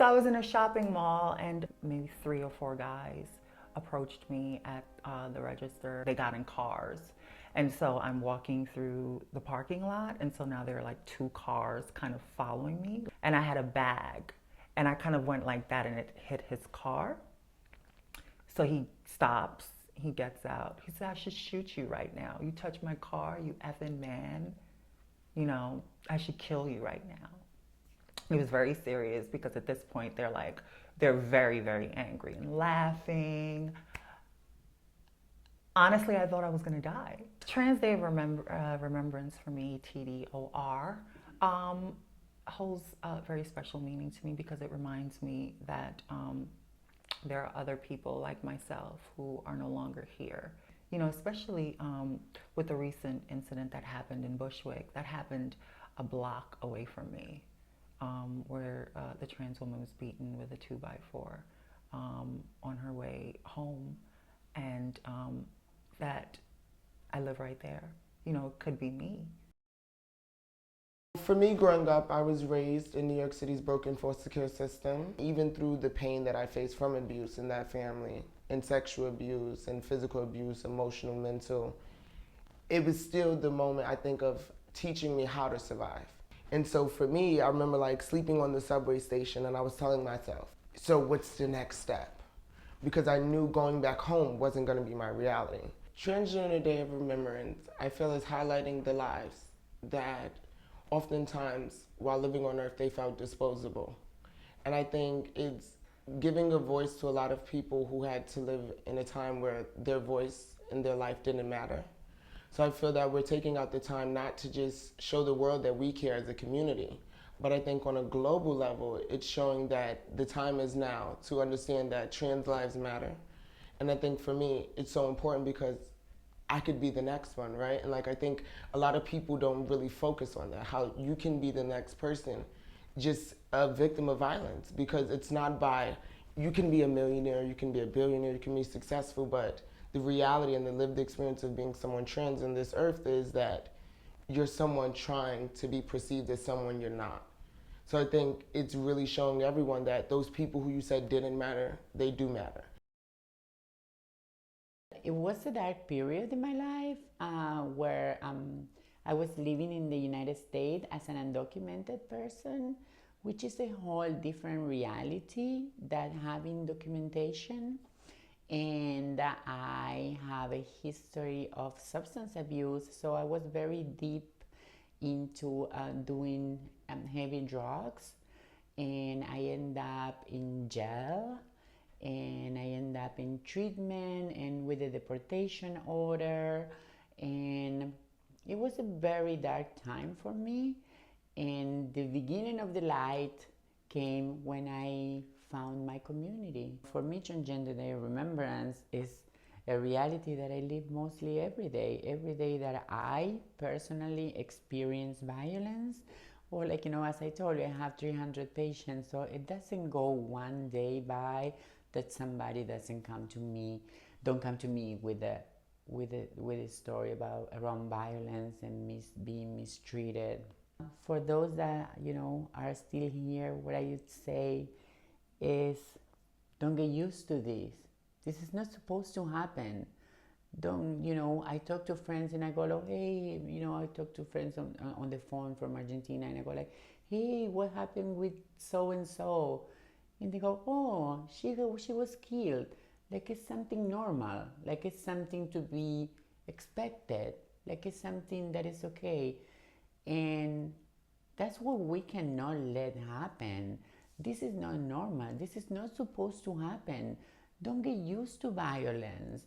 So I was in a shopping mall and maybe 3 or 4 guys approached me at the register. They got in cars. And so I'm walking through the parking lot. And so now there are like 2 cars kind of following me. And I had a bag. And I kind of went like that and it hit his car. So he stops. He gets out. He said, I should shoot you right now. You touch my car, you effing man. You know, I should kill you right now. It was very serious because at this point they're very, very angry and laughing. Honestly, I thought I was gonna die. Trans Day of Remembrance for me, TDOR, holds a very special meaning to me because it reminds me that there are other people like myself who are no longer here. You know, especially with the recent incident that happened in Bushwick, that happened a block away from me. Where the trans woman was beaten with a 2x4 on her way home, and that I live right there. You know, it could be me. For me, growing up, I was raised in New York City's broken foster care system. Even through the pain that I faced from abuse in that family, and sexual abuse and physical abuse, emotional, mental, it was still the moment I think of teaching me how to survive. And so for me, I remember like sleeping on the subway station and I was telling myself, so what's the next step? Because I knew going back home wasn't gonna be my reality. Transgender Day of Remembrance, I feel, is highlighting the lives that oftentimes while living on earth, they felt disposable. And I think it's giving a voice to a lot of people who had to live in a time where their voice and their life didn't matter. So I feel that we're taking out the time not to just show the world that we care as a community, but I think on a global level, it's showing that the time is now to understand that trans lives matter. And I think for me, it's so important because I could be the next one, right? And like, I think a lot of people don't really focus on that, how you can be the next person, just a victim of violence, because it's not by, you can be a millionaire, you can be a billionaire, you can be successful, but the reality and the lived experience of being someone trans in this earth is that you're someone trying to be perceived as someone you're not. So I think it's really showing everyone that those people who you said didn't matter, they do matter. It was a dark period in my life where I was living in the United States as an undocumented person, which is a whole different reality than having documentation. And I have a history of substance abuse, so I was very deep into doing heavy drugs, and I ended up in jail, and I ended up in treatment and with a deportation order, and it was a very dark time for me. And the beginning of the light came when I found my community. For me, Transgender Day of Remembrance is a reality that I live mostly every day that I personally experience violence, or like, you know, as I told you, I have 300 patients, so it doesn't go one day by that somebody don't come to me with a story about around violence and being mistreated. For those that, you know, are still here, what I would say is, don't get used to this. This is not supposed to happen. Don't, you know, I talk to friends and I go like, hey, you know, I talk to friends on the phone from Argentina and I go like, hey, what happened with so-and-so? And they go, oh, she was killed. Like it's something normal, like it's something to be expected, like it's something that is okay. And that's what we cannot let happen. This is not normal. This is not supposed to happen. Don't get used to violence.